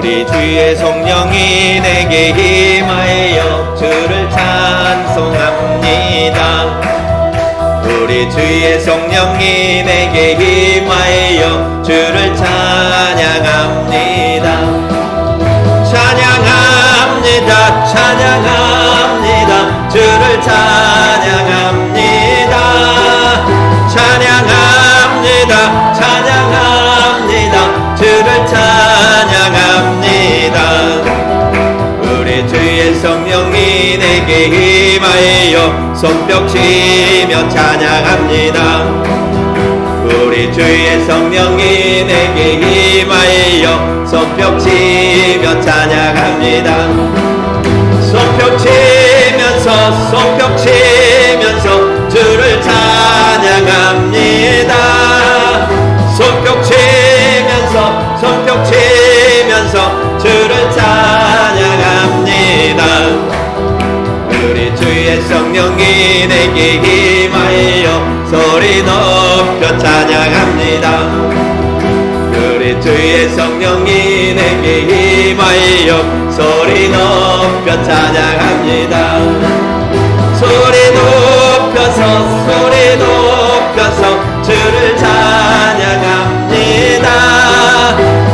우리 주의 성령이 내게 임하여 주를 찬송합니다. 우리 주의 성령이 내게 임하여 주를 찬양합니다. 찬양합니다. 찬양합니다. 주를 찬양합니다. 찬양합니다. 찬양합니다. 주를 찬양합니다. 우리 주의 성령이 내게 임하여 손뼉치며 찬양합니다. 우리 주의 성령이 내게 임하여 손뼉치며 찬양합니다. 손뼉치면서 주를 찬양합니다. 손뼉치면서 주를 찬양합니다. 우리 주의 성령이 내게 임하여 소리 높여 찬양합니다. 우리 주의 성령이 내게 임하여 소리 높여 찬양합니다. 소리 높여서 주를 찬양합니다.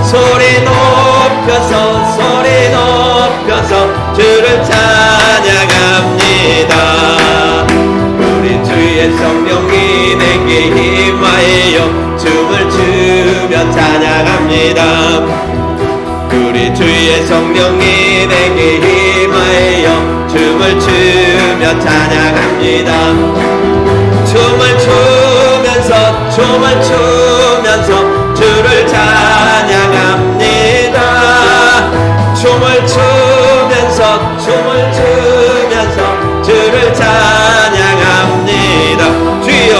소리 높여서 주를 찬양합니다. 우리 주의 성령이 내게 임하여 춤을 추며 찬양합니다. 우리 주의 성령이 내게 임하여 춤을 추며 찬양합니다. 춤을 추면서 주를 찬양합니다. 춤을 추면서 주를 찬양합니다. 주여,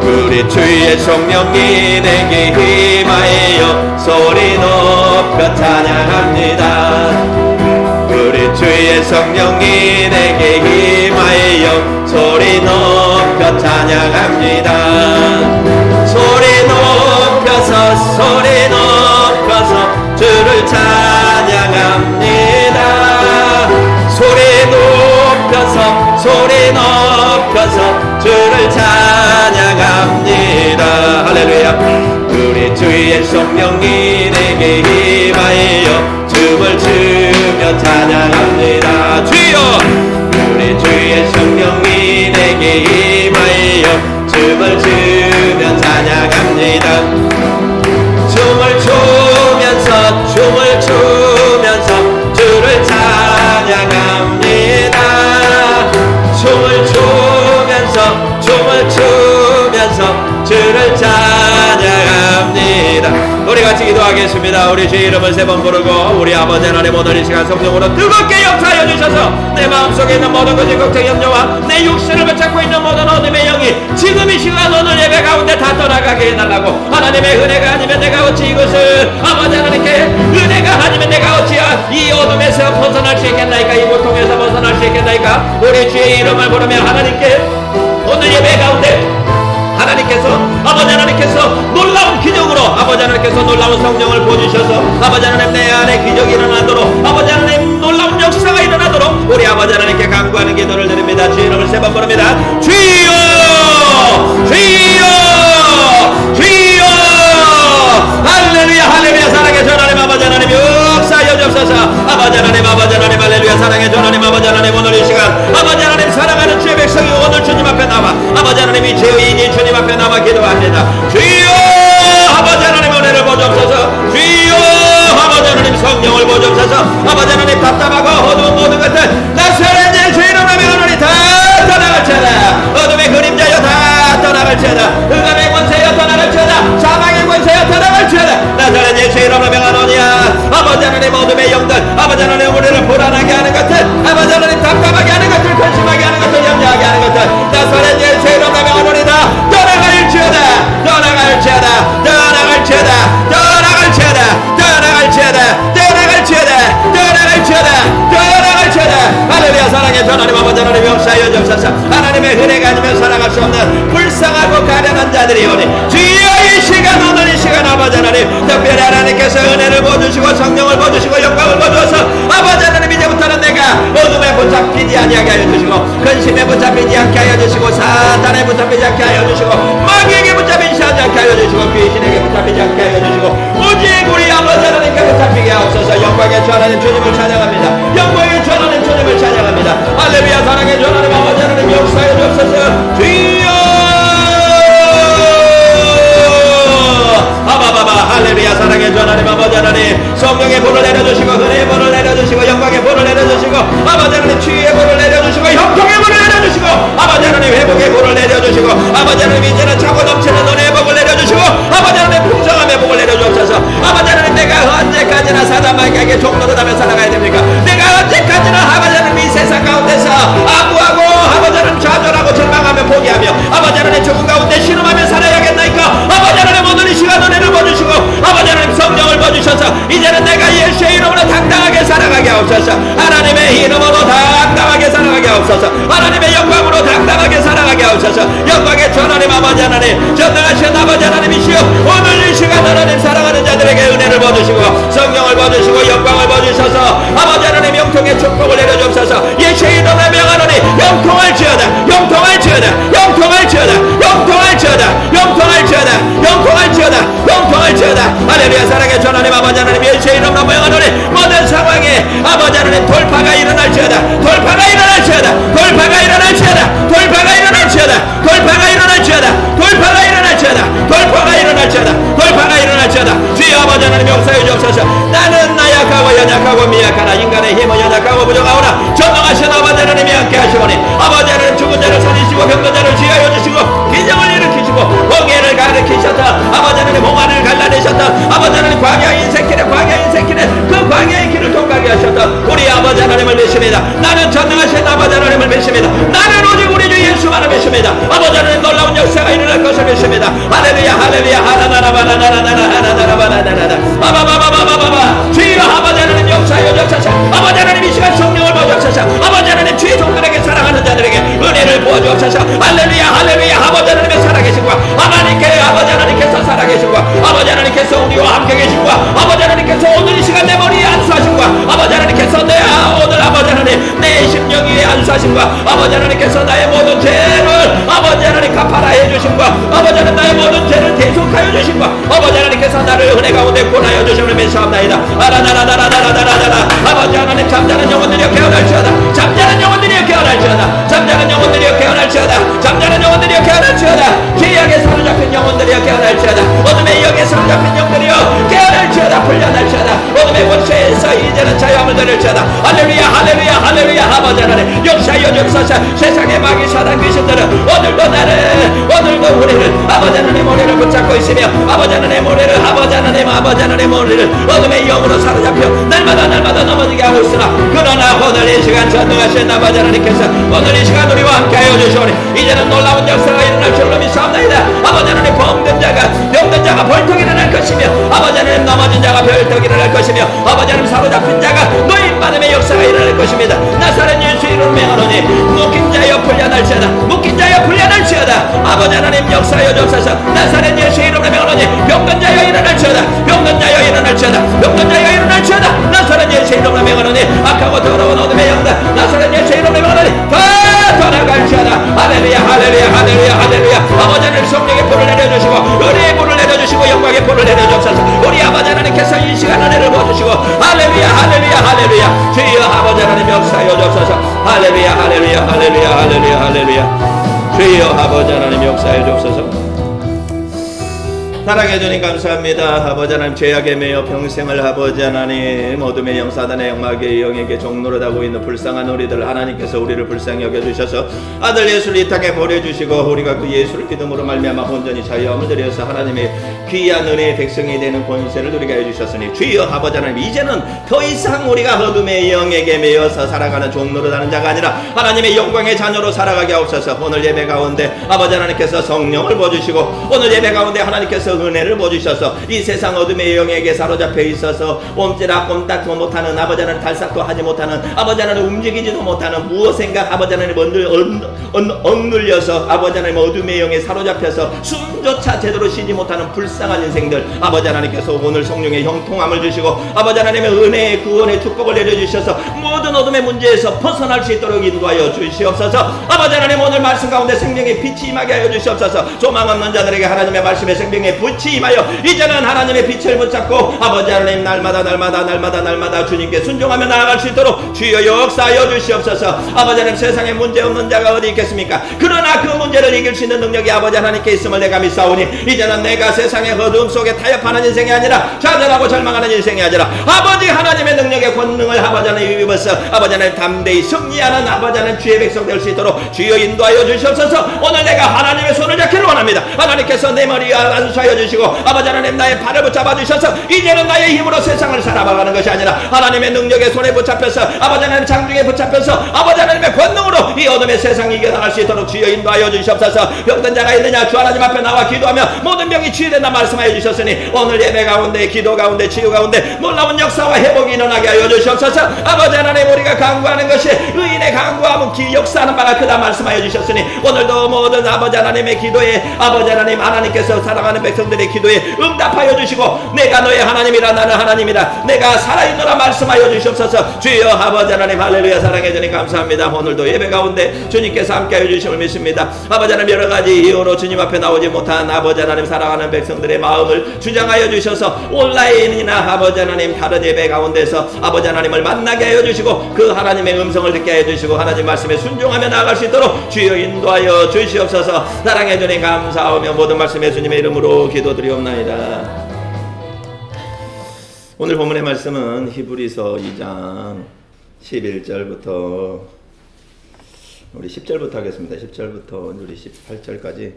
우리 주의 성령이 내게 임하여 소리 높여 찬양합니다. 우리 주의 성령이 내게 임하여 소리 높여 찬양합니다. 소리 높여서 주를 찬양합니다. 소리 높여서 주를 찬양합니다. 할렐루야. 우리 주의 성령이 내게 임하여 춤을 추며 찬양합니다. 주여, 우리 주의 성령이 내게 임하여 춤을 추며 찬양합니다. 춤을 추면서 주를 찬양합니다. 춤을 추면서 주를 찬양합니다. 우리 같이 기도하겠습니다. 우리 주의 이름을 세 번 부르고, 우리 아버지 하나님, 오늘 이 시간 성령으로 뜨겁게 역사하여 주셔서 내 마음속에 있는 모든 것이 걱정, 염려와 내 육신을 붙잡고 있는 모든 어둠의 영이 지금 이 시간 오늘 예배 가운데 다 떠나가게 해달라고. 하나님의 은혜가 아니면 내가 어찌 이것을, 아버지 하나님께 은혜가 아니면 내가 어찌야 이 어둠에서 벗어날 수 있겠나이까, 이 고통에서 벗어날 수 있겠나이까. 우리 주의 이름을 부르며 하나님께 오늘 예배 가운데 하나님께서, 아버지 하나님께서 놀라운 기적으로, 아버지 하나님께서 놀라운 성령을 부어주셔서 아버지 하나님 내 안에 기적이 일어나도록, 아버지 하나님 놀라운 역사가 일어나도록 우리 아버지 하나님께 간구하는 기도를 드립니다. 주의 이름을 세 번 부릅니다. 주여, 주여, 주여. 할렐루야, 할렐루야. 사랑의 주 하나님, 아버지 하나님 역사하여 주옵소서. 아버지 하나님, 아버지 하나님, 할렐루야. 사랑의 주 하나님, 아버지 하나님, 오늘 이 시간 아버지 하나님 사랑하는 주의 백성이 오늘 주님 앞에 나와 아버지 하나님 이 죄인이 주님 앞에 나와 기도합니다. 주여, 아버지 하나님 은혜를 보옵소서. 주여, 아버지 하나님 성령을 보옵소서. 아버지 하나님 답답하고 어두운 모든 것들 나사렛의 주의로 나며 하나님 다 떠나갈지어다. 어둠의 그림자여 다 떠나갈지어다. 흑암의 권세여 떠나갈지어다. 사망의 권세여 떠나갈지어다. 나사렛의 주의로 나며 하나님 아버지 하나님 어둠의 영들, 아버지 하나님 우리를 불안하게 하는 것들 붙잡히지 않게 하여 주시고 사탄에 붙잡히지 않게 하여 주시고 마귀에게 붙잡히지 않게 하여 주시고 귀신에게 붙잡히지 않게 하여 주시고 오직 우리 아버지 하나님께 붙잡히게 하옵소서. 영광의 주 하나님 주님을 찬양합니다. 영광의 주 하나님 주님을 찬양합니다. 할렐루야. 사랑의 주 하나님 아버지 하나님 역사해 주옵소서. 주여 아바바바 할렐루야. 사랑의 주 하나님 아버지 하나님 성령의 불을 내려주시고 은혜의 불을 내려주시고 영광의 불을 내려주시고 아버지 하나님 치유의 불을 내려주시고 형통의 불을 내려주시고 아버지 하나님 회복의 불을 내려주시고 아버지 하나님 이제는 차고 넘치는 은혜의 복을 내려주시고 아버지 하나님 풍성함의 복을 내려주옵소서. 아버지 하나님 내가 언제까지나 사단마귀에게 종노릇하며 살아가야 됩니까? 내가 언제까지나 아버지 하나님 이 세상 가운데서 아부하고 아버지 하나님 좌절하고 절망하며 포기하며 아버지 하나님 죽음 가운데 신음하며 살아야겠나이까? 아버지 하나님 오늘 이 시간 은혜를 보여주시고 아버지 하나님 성령을 보여주셔서 이제는 내가 예수의 이름으로 당당하게 살아가게 하옵소서. 하나님의 이름으로 당당하게 살아가게 하옵소서. 하나님의 영광으로 당당하게 살아가게 하옵소서. 영광의 주 하나님 아버지 하나님 전능하신 아버지 하나님이시여 오늘 이 시간 하나님 사랑하는 자들에게 은혜를 보여주시고 성령을 보여주시고 영광을 보여주셔서 아버지 하나님 영통의 축복을 내려주옵소서. 예수의 이름으로 명하노니 영통할지어다 영통할지어다 영통할지어다 영통할지어다 영통할지어다 영통할지어다 영통할지어다. 할렐루야. 사랑의 주 하나님 아버지 하나님 예수의 이름으로 명하노니 모든 상황에 아버지 하나님 돌파가 일어날지어다 돌파가 일어날지어다 돌파가 일어날지어다 돌파가 일어날지어다 돌파가 일어날지어다 돌파가 일어날지어다 돌파가 일어날지어다 돌파가 일어날지어다. 주여 아버지 하나님 역사해 주옵소서. 나는 나약하고 연약하고 미약하나 인간의 힘은 연약하고 부족하오나 전능하신 아버지 하나님이 함께 하시오니 아버지 하나님 죽은 자를 살리시고 병든 자를 지하여 주시고 기적을 일으키시고 홍해를 가르치셨다 아버지 하나님 홍해를 갈라내셨다 아버지 하나님 광야 인생길에 그 광야의 길을 통과하게 하셨다 우리 아버지 하나님을 믿습니다. 나는 전능하신 아버지 하나님을 믿습니다. 나는 오직 우리 주 예수만을 믿습니다. 아버지 하나님 놀라운 역사가 일어날 것을 믿습니다. 할렐루야 할렐루야 하나나라바나나나나나나나나나나나나 아바바바바바바바 주여 아버지 하나님 역사여 주옵소서. 아버지 하나님 이 시간 성령을 보여주옵소서. 아버지 하나님 주의 종들에게 사랑하는 자들에게 은혜를 부어주옵소서. 할렐루야 할렐루야 아버지 하나님의 살아계신과 아버지 하나님께서 살아계신과 아버지 하나님께서 우리와 함께 계신과 아버지 하나님께서 오늘 이 시간 내 머리에 안수하신과 아버지 하나님께서 오늘 아버지 하나님 내 심령 위에 안수하신과 아버지 하나님께서 나의 모든 죄를 아버지 하나님 갚아라 해주신과 아버지 하나님 나의 모든 죄를 대속하여 주신과 아버지 하나님께서 나를 은혜 가운데 구원하여 주심을 믿사옵나이다. 아라나라나라나라나라라 아버지 하나님 잠자는 영혼들이여 깨어날지어다 잠자는 영혼들이여 깨어날지어다 잠자는 영혼들이여 깨어날지어다 잠자는 영혼들이여 깨어날지어다 죄악에 사로잡힌 영혼들이여 깨어날지어다 어둠의 영에 사로잡힌 영들이여 깨어날지어다 풀려날지어다 어둠의 권세에서 이제는 자유함을 드릴지어다. 할렐루야 할렐루야 할렐루야 아버지 하나님 역사여 주옵소서. 세상의 마귀 사단 귀신들은 오늘도 우리를 아버지 하나님 머리를 붙잡고 있으며 아버지 하나님 머리를 아버지 하나님 머리를 어둠의 영으로 사로잡혀 날마다 넘어지게 하고 있으나 그러나 오늘 이 시간 전능하신 아버지 하나님께서 오늘 이 시간 우리와 함께하여 주시오니 이제는 놀라운 역사가 일어날 줄로 믿사옵나이다. 아버지 하나님 병든 자가 벌떡 일어날 것이며 아버지 하나님 넘어진 자가 벌떡 일어날 것이며 아버지 하나님 사로잡힌 자가 노임받음의 역사가 일어날 것입니다. 나사렛 예수 이름으로 명하노니 묶인 자여 풀려날지어다 묶인 자여 풀려날지어다 아버지 하나님 역사여 주옵소서. 나사렛 예수 이름으로 명하노니 병든 자여 일어날지어다 병든 자여 일어날지어다 병든 자여 일어날지어다 나사렛 예수 이름으로 명하노니 악하고 더러운 어둠의 영들 나사렛 예수 이름으로 명하노니 다 떠나갈지어다. 할렐루야 할렐루야 할렐루야 할렐루야 아버지 하나님 성령의 불을 내려주시고 은혜의 불을 내려주시고 영광의 불을 내려주옵소서. 우리 아버지 하나님께서 이 시간 은혜를 부어주시고 할렐루야 할렐루야 할렐루야 주여 아버지 하나님 역사여 주옵소서. 할렐루야 할렐루야 할렐루야 할렐루야 할렐루야 주여 아버지 하나님 역사여 주옵소서. 사랑해 주님 감사합니다. 아버지 하나님 죄악에 매여 평생을 아버지 하나님 어둠의 영 사단의 영마귀의 영에게 종노릇하고 있는 불쌍한 우리들 하나님께서 우리를 불쌍히 여겨주셔서 아들 예수를 이 땅에 보내주시고 우리가 그 예수를 믿음으로 말미암아 온전히 자유함을 드려서 하나님의 귀한 은혜의 백성이 되는 권세를 누리게 해주셨으니 주여 아버지 하나님 이제는 더 이상 우리가 어둠의 영에게 매여서 살아가는 종노릇하는 자가 아니라 하나님의 영광의 자녀로 살아가게 하옵소서. 오늘 예배 가운데 아버지 하나님께서 성령을 부어주시고 오늘 예배 가운데 하나님께서 은혜를 부어주셔서 이 세상 어둠의 영에게 사로잡혀 있어서 꼼짝도 못하는 아버지 하나님, 달싹도 하지 못하는 아버지 하나님, 움직이지도 못하는 무엇인가 아버지 하나님 억눌려서 아버지 하나님 어둠의 영에 사로잡혀서 숨조차 제대로 쉬지 못하는 불쌍한 인생들, 아버지 하나님께서 오늘 성령의 형통함을 주시고 아버지 하나님의 은혜의 구원의 축복을 내려주셔서 모든 어둠의 문제에서 벗어날 수 있도록 인도하여 주시옵소서. 아버지 하나님, 오늘 말씀 가운데 생명의 빛이 임하게 하여 주시옵소서. 소망 없는 자들에게 하나님의 말씀의 생명의 빛이 임하여 이제는 하나님의 빛을 붙잡고 아버지 하나님 날마다 주님께 순종하며 나아갈 수 있도록 주여 역사하여 주시옵소서. 아버지 하나님, 세상에 문제 없는 자가 어디 있겠습니까? 그러나 그 문제를 이길 수 있는 능력이 아버지 하나님께 있음을 내가 믿사오니 이제는 내가 세상의 어둠 속에 타협하는 인생이 아니라 좌절하고 절망하는 인생이 아니라 아버지 하나님의 능력의 권능을 아버지 하나님 입어서 아버지 하나님 담대히 승리하는 아버지 하나님 주의 백성 될 수 있도록 주여 인도하여 주시옵소서. 오늘 내가 하나님의 손을 잡기를 원합니다. 하나님께서 내 머리에 안수하여 주시고 아버지 하나님 나의 발을 붙잡아 주셔서 이제는 나의 힘으로 세상을 살아가는 것이 아니라 하나님의 능력의 손에 붙잡혀서 아버지 하나님 장중에 붙잡혀서 아버지 하나님의 권능으로 이 어둠의 세상 이겨나갈 수 있도록 주여 인도하여 주시옵소서. 병든 자가 있느냐 주 하나님 앞에 나와 기도하며 모든 병이 치유된다 말씀하여 주셨으니 오늘 예배 가운데 기도 가운데 치유 가운데 놀라운 역사와 회복이 일어나게 하여 주시옵소서. 아버지 하나님, 우리가 강구하는 것이 의인의 강구하면 역사하는 바가 크다 말씀하여 주셨으니 오늘도 모든 아버지 하나님의 기도에 아버지 하나님께서 사랑하는 백성들의 기도에 응답하여 주시고 내가 너의 하나님이라 나는 하나님이라 내가 살아있노라 말씀하여 주시옵소서. 주여 아버지 하나님, 할렐루야. 사랑해 주님 감사합니다. 오늘도 예배 가운데 주님께서 함께하여 주심을 믿습니다. 아버지 하나님, 여러 가지 이유로 주님 앞에 나오지 못한 아버지 하나님 사랑하는 백성들의 마음을 주장하여 주셔서 온라인이나 아버지 하나님 다른 예배 가운데서 아버지 하나님을 만나게 하여 주시고 그 하나님의 음성을 듣게 하여 주시고 하나님 말씀에 순종하며 나아갈 수 있도록 주여 인도하여 주시옵소서. 사랑해 주님 감사하며 모든 말씀 예수님의 이름으로 기도드리옵나이다. 오늘 본문의 말씀은 히브리서 2장 11절부터 우리 10절부터 하겠습니다. 10절부터 우리 18절까지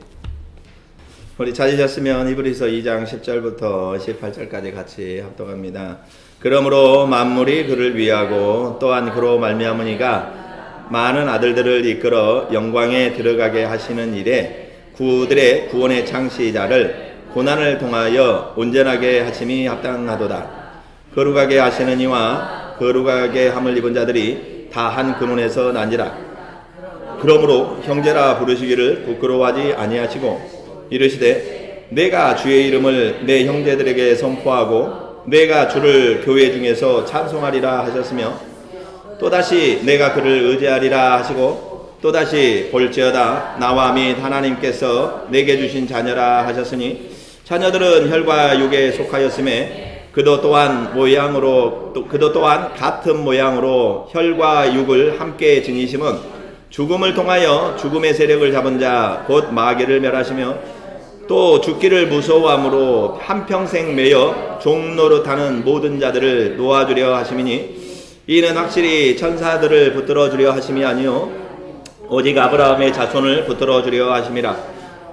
우리 찾으셨으면 히브리서 2장 10절부터 18절까지 같이 합독합니다. 그러므로 만물이 그를 위하고 또한 그로 말미암으니가 많은 아들들을 이끌어 영광에 들어가게 하시는 일에 그들의 구원의 창시자를 고난을 통하여 온전하게 하심이 합당하도다. 거룩하게 하시는 이와 거룩하게 함을 입은 자들이 다 한 근원에서 난지라. 그러므로 형제라 부르시기를 부끄러워하지 아니하시고 이르시되 내가 주의 이름을 내 형제들에게 선포하고 내가 주를 교회 중에서 찬송하리라 하셨으며 또다시 내가 그를 의지하리라 하시고 또다시 볼지어다 나와 및 하나님께서 내게 주신 자녀라 하셨으니 자녀들은 혈과 육에 속하였음에 그도 또한 같은 모양으로 혈과 육을 함께 지니심은 죽음을 통하여 죽음의 세력을 잡은 자 곧 마귀를 멸하시며 또 죽기를 무서워함으로 한평생 매여 종노릇하는 모든 자들을 놓아주려 하심이니 이는 확실히 천사들을 붙들어 주려 하심이 아니요 오직 아브라함의 자손을 붙들어 주려 하심이라.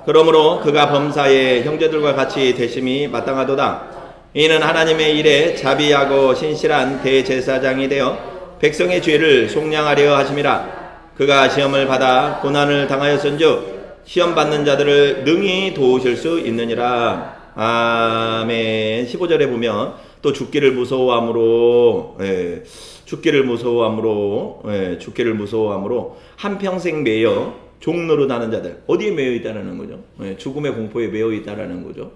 그러므로 그가 범사에 형제들과 같이 되심이 마땅하도다. 이는 하나님의 일에 자비하고 신실한 대제사장이 되어 백성의 죄를 속량하려 하심이라. 그가 시험을 받아 고난을 당하였은즉 시험 받는 자들을 능히 도우실 수 있느니라. 아멘. 15절에 보면 또 죽기를 무서워함으로 한평생 매여 종노릇하는 자들, 어디에 매여 있다라는 거죠? 죽음의 공포에 매여 있다라는 거죠.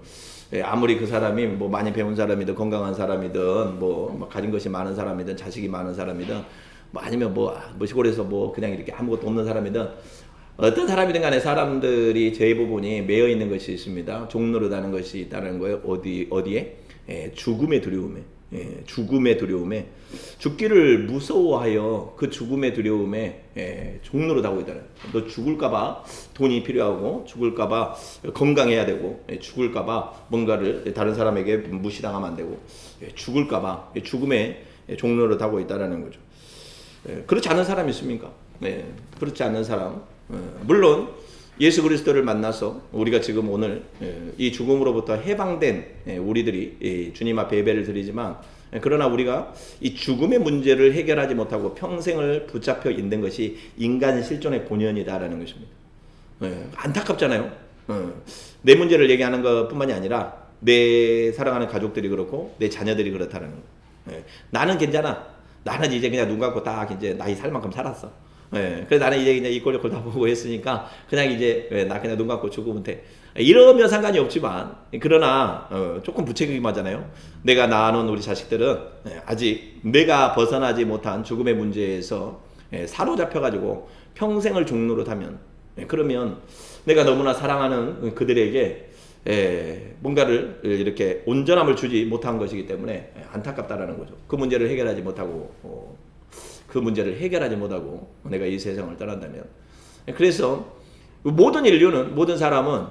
아무리 그 사람이 뭐 많이 배운 사람이든 건강한 사람이든 뭐 가진 것이 많은 사람이든 자식이 많은 사람이든 뭐 아니면 뭐 시골에서 뭐 그냥 이렇게 아무것도 없는 사람이든 어떤 사람이든 간에 사람들이 대부분이 매여 있는 것이 있습니다. 종노릇하는 것이 있다는 거예요. 어디에? 죽음의 두려움에. 죽음의 두려움에 죽기를 무서워하여 그 죽음의 두려움에 종노릇하고 있다는. 너 죽을까봐 돈이 필요하고 죽을까봐 건강해야 되고 죽을까봐 뭔가를 다른 사람에게 무시당하면 안 되고 죽을까봐 죽음에 종노릇하고 있다는 거죠. 그렇지 않은 사람 있습니까? 그렇지 않은 사람. 물론 예수 그리스도를 만나서 우리가 지금 오늘 이 죽음으로부터 해방된 우리들이 주님 앞에 예배를 드리지만 그러나 우리가 이 죽음의 문제를 해결하지 못하고 평생을 붙잡혀 있는 것이 인간 실존의 본연이다라는 것입니다. 안타깝잖아요. 내 문제를 얘기하는 것뿐만이 아니라 내 사랑하는 가족들이 그렇고 내 자녀들이 그렇다는 거예요. 예. 나는 괜찮아. 나는 이제 그냥 눈 감고 딱 이제 나이 살 만큼 살았어. 예. 그래서 나는 이제 그냥 이 꼴 저 꼴 다 보고 했으니까 그냥 이제 나 그냥 눈 감고 죽으면 돼. 이러면 상관이 없지만 그러나 조금 부채기하잖아요. 내가 낳아놓은 우리 자식들은 아직 내가 벗어나지 못한 죽음의 문제에서 사로잡혀가지고 평생을 종노릇하면 그러면 내가 너무나 사랑하는 그들에게 뭔가를 이렇게 온전함을 주지 못한 것이기 때문에 안타깝다라는 거죠. 그 문제를 해결하지 못하고 내가 이 세상을 떠난다면, 그래서 모든 인류는, 모든 사람은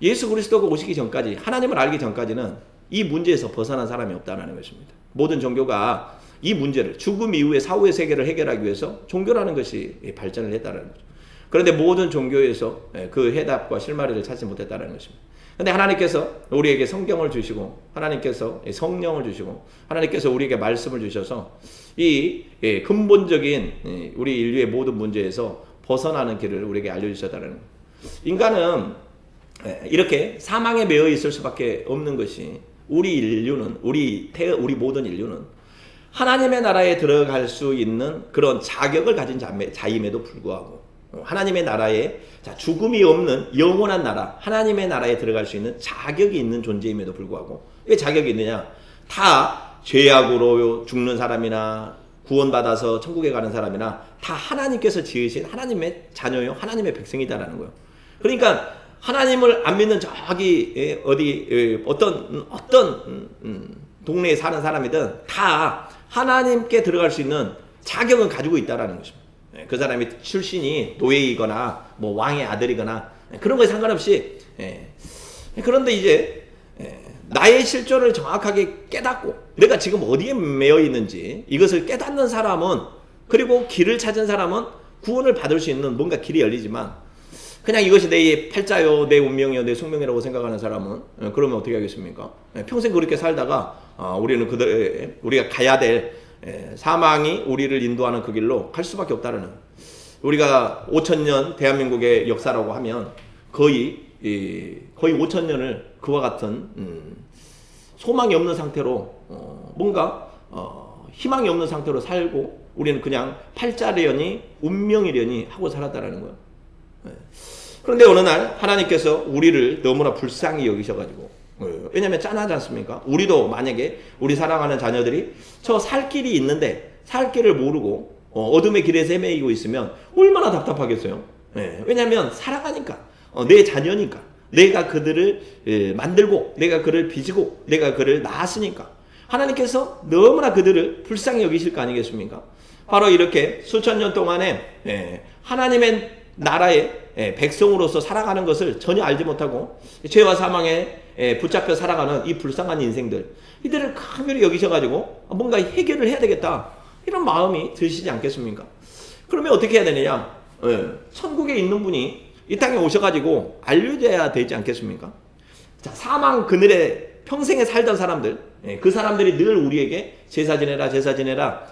예수 그리스도가 오시기 전까지, 하나님을 알기 전까지는 이 문제에서 벗어난 사람이 없다는 것입니다. 모든 종교가 이 문제를, 죽음 이후의 사후의 세계를 해결하기 위해서 종교라는 것이 발전을 했다는 거죠. 그런데 모든 종교에서 그 해답과 실마리를 찾지 못했다는 것입니다. 근데 하나님께서 우리에게 성경을 주시고, 하나님께서 성령을 주시고, 하나님께서 우리에게 말씀을 주셔서 이 근본적인 우리 인류의 모든 문제에서 벗어나는 길을 우리에게 알려주셨다는 거예요. 인간은 이렇게 사망에 매여 있을 수밖에 없는 것이, 우리 인류는, 우리 모든 인류는 하나님의 나라에 들어갈 수 있는 그런 자격을 가진 자임에도 불구하고, 하나님의 나라에 죽음이 없는 영원한 나라, 하나님의 나라에 들어갈 수 있는 자격이 있는 존재임에도 불구하고, 왜 자격이 있느냐? 다 죄악으로 죽는 사람이나 구원받아서 천국에 가는 사람이나 다 하나님께서 지으신 하나님의 자녀요, 하나님의 백성이다라는 거예요. 그러니까 하나님을 안 믿는 저기 어떤 동네에 사는 사람이든 다 하나님께 들어갈 수 있는 자격은 가지고 있다라는 것입니다. 그 사람이 출신이 노예이거나 뭐 왕의 아들이거나 그런 거에 상관없이. 그런데 이제 나의 실존을 정확하게 깨닫고 내가 지금 어디에 매여 있는지 이것을 깨닫는 사람은, 그리고 길을 찾은 사람은 구원을 받을 수 있는 뭔가 길이 열리지만, 그냥 이것이 내 팔자요, 내 운명이요, 내 숙명이라고 생각하는 사람은 그러면 어떻게 하겠습니까? 평생 그렇게 살다가 우리는 우리가 가야 될 사망이 우리를 인도하는 그 길로 갈 수밖에 없다는, 우리가 5,000년 대한민국의 역사라고 하면 거의 5,000년을 그와 같은 소망이 없는 상태로 뭔가 희망이 없는 상태로 살고, 우리는 그냥 팔자려니 운명이려니 하고 살았다라는 거예요. 그런데 어느 날 하나님께서 우리를 너무나 불쌍히 여기셔가지고, 왜냐면 짠하지 않습니까? 우리도 만약에 우리 사랑하는 자녀들이 저 살 길이 있는데 살 길을 모르고 어둠의 길에서 헤매이고 있으면 얼마나 답답하겠어요. 왜냐면 사랑하니까, 내 자녀니까, 내가 그들을 만들고 내가 그를 빚고 내가 그를 낳았으니까 하나님께서 너무나 그들을 불쌍히 여기실 거 아니겠습니까? 바로 이렇게 수천 년 동안에 하나님의 나라의 백성으로서 살아가는 것을 전혀 알지 못하고 죄와 사망에 붙잡혀 살아가는 이 불쌍한 인생들, 이들을 강렬히 여기셔가지고 뭔가 해결을 해야 되겠다, 이런 마음이 드시지 않겠습니까? 그러면 어떻게 해야 되느냐? 천국에 있는 분이 이 땅에 오셔가지고 알려줘야 되지 않겠습니까? 자, 사망 그늘에 평생에 살던 사람들, 그 사람들이 늘 우리에게 제사 지내라, 제사 지내라,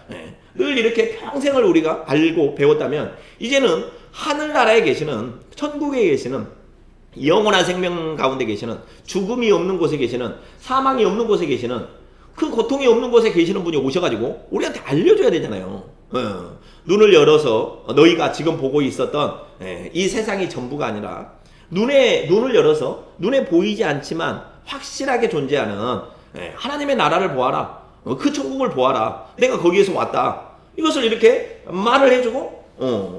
늘 이렇게 평생을 우리가 알고 배웠다면, 이제는 하늘나라에 계시는, 천국에 계시는, 영원한 생명 가운데 계시는, 죽음이 없는 곳에 계시는, 사망이 없는 곳에 계시는, 그 고통이 없는 곳에 계시는 분이 오셔가지고 우리한테 알려줘야 되잖아요. 눈을 열어서 너희가 지금 보고 있었던 이 세상이 전부가 아니라, 눈을 열어서 눈에 보이지 않지만 확실하게 존재하는 하나님의 나라를 보아라, 그 천국을 보아라, 내가 거기에서 왔다, 이것을 이렇게 말을 해주고,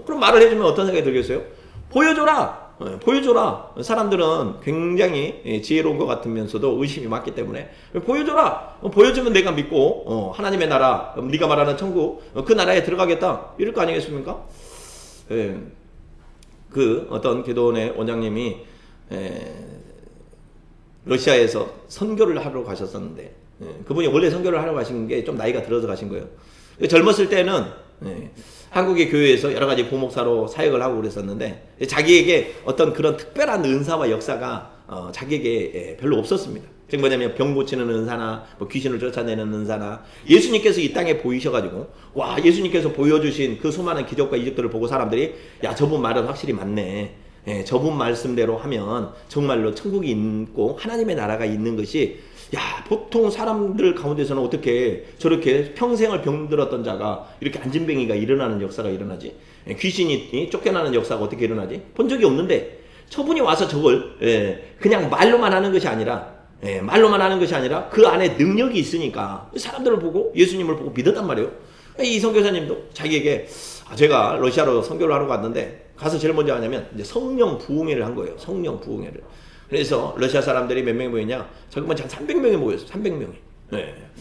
그럼 말을 해주면 어떤 생각이 들겠어요? 보여줘라, 보여줘라. 사람들은 굉장히 지혜로운 것 같으면서도 의심이 많기 때문에 보여줘라, 보여주면 내가 믿고 하나님의 나라, 네가 말하는 천국, 그 나라에 들어가겠다, 이럴 거 아니겠습니까? 그 어떤 기도원의 원장님이 러시아에서 선교를 하러 가셨었는데, 그분이 원래 선교를 하러 가신 게 좀 나이가 들어서 가신 거예요. 젊었을 때는 한국의 교회에서 여러 가지 부목사로 사역을 하고 그랬었는데, 자기에게 어떤 그런 특별한 은사와 역사가 자기에게 별로 없었습니다. 즉 뭐냐면 병 고치는 은사나 뭐 귀신을 쫓아내는 은사나, 예수님께서 이 땅에 보이셔가지고, 와, 예수님께서 보여주신 그 수많은 기적과 이적들을 보고 사람들이, 야, 저분 말은 확실히 맞네, 저분 말씀대로 하면 정말로 천국이 있고 하나님의 나라가 있는 것이, 야, 보통 사람들 가운데서는 어떻게 저렇게 평생을 병들었던 자가 이렇게 안진뱅이가 일어나는 역사가 일어나지? 귀신이 쫓겨나는 역사가 어떻게 일어나지? 본 적이 없는데 저분이 와서 저걸 그냥 말로만 하는 것이 아니라, 말로만 하는 것이 아니라 그 안에 능력이 있으니까 사람들을 보고 예수님을 보고 믿었단 말이에요. 이 선교사님도 자기에게, 제가 러시아로 선교를 하러 갔는데 가서 제일 먼저 하냐면 이제 성령 부흥회를 한 거예요. 성령 부흥회를. 그래서 러시아 사람들이 몇 명이 모였냐? 저번에 한 300명이 모였어요. 300명이.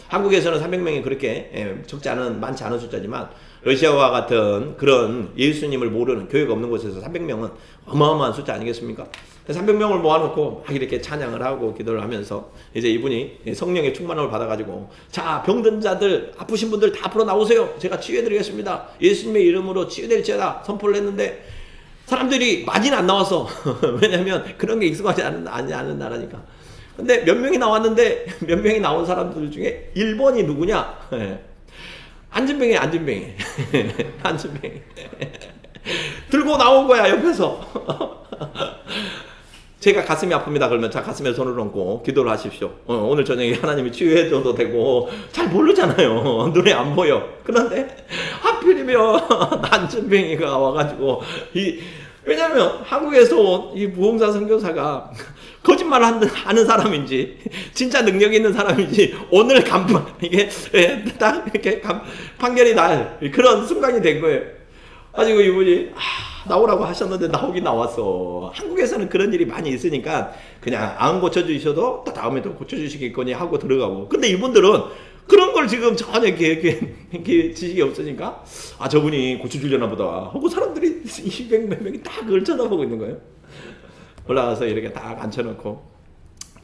한국에서는 300명이 그렇게 적지 않은, 많지 않은 숫자지만 러시아와 같은 그런 예수님을 모르는 교회가 없는 곳에서 300명은 어마어마한 숫자 아니겠습니까? 300명을 모아놓고 막 이렇게 찬양을 하고 기도를 하면서 이제 이분이 성령의 충만함을 받아가지고, 자, 병든 자들, 아프신 분들 다 앞으로 나오세요. 제가 치유해드리겠습니다. 예수님의 이름으로 치유될지어다 선포를 했는데 사람들이 많이는 안 나왔어. 왜냐면 그런 게 익숙하지 않은 나라니까. 근데 몇 명이 나왔는데, 몇 명이 나온 사람들 중에 1번이 누구냐? 안진뱅이. 안진뱅이. 들고 나온 거야, 옆에서. 제가 가슴이 아픕니다. 그러면 자, 가슴에 손을 얹고 기도를 하십시오. 오늘 저녁에 하나님이 치유해줘도 되고, 잘 모르잖아요. 눈에 안 보여. 그런데 하필이면 안진뱅이가 와가지고, 왜냐면 한국에서 온 이 부흥사 선교사가 거짓말 하는 사람인지 진짜 능력 있는 사람인지 오늘 이게 딱 이렇게 판결이 날 그런 순간이 된 거예요. 가지고 이분이 나오라고 하셨는데 나오긴 나왔어. 한국에서는 그런 일이 많이 있으니까 그냥 안 고쳐주셔도 또 다음에 또 고쳐주시겠거니 하고 들어가고. 근데 이분들은 그런 걸 지금 전혀 이렇게 지식이 없으니까, 저분이 고쳐주려나 보다 하고 사람들이 200 몇 명이 딱 그걸 쳐다보고 있는 거예요. 올라가서 이렇게 딱 앉혀놓고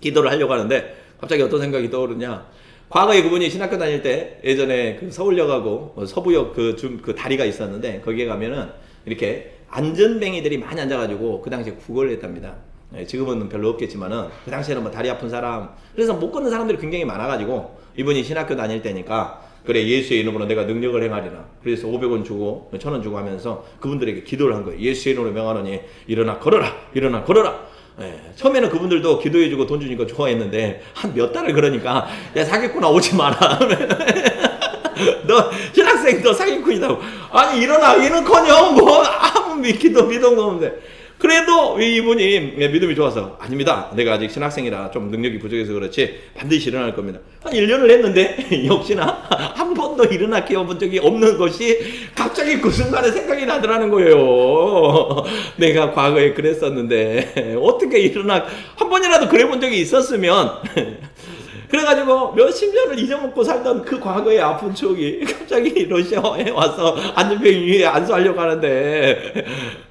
기도를 하려고 하는데 갑자기 어떤 생각이 떠오르냐. 과거에 그분이 신학교 다닐 때 예전에 그 서울역하고 서부역 그 다리가 있었는데 거기에 가면은 이렇게 안전뱅이들이 많이 앉아가지고 그 당시에 구걸을 했답니다. 지금은 별로 없겠지만은 그 당시에는 뭐 다리 아픈 사람, 그래서 못 걷는 사람들이 굉장히 많아가지고 이분이 신학교 다닐 때니까, 그래, 예수의 이름으로 내가 능력을 행하리라. 그래서 500원 주고 1000원 주고 하면서 그분들에게 기도를 한 거예요. 예수의 이름으로 명하노니 일어나 걸어라, 일어나 걸어라. 처음에는 그분들도 기도해주고 돈 주니까 좋아했는데 한 몇 달을 그러니까, 야, 사기꾼아, 오지 마라. 너 신학생 너 사기꾼이다고. 아니, 일어나, 이는커녕 뭐 아무 미동도 없는데. 그래도 이분이 믿음이 좋아서, 아닙니다, 내가 아직 신학생이라 좀 능력이 부족해서 그렇지 반드시 일어날 겁니다. 한 1년을 했는데 역시나 한 번도 일어나 깨워본 적이 없는 것이 갑자기 그 순간에 생각이 나더라는 거예요. 내가 과거에 그랬었는데 어떻게 한 번이라도 그래본 적이 있었으면 그래가지고 몇십 년을 잊어먹고 살던 그 과거의 아픈 추억이 갑자기 러시아에 와서 안전병 위에 안수하려고 하는데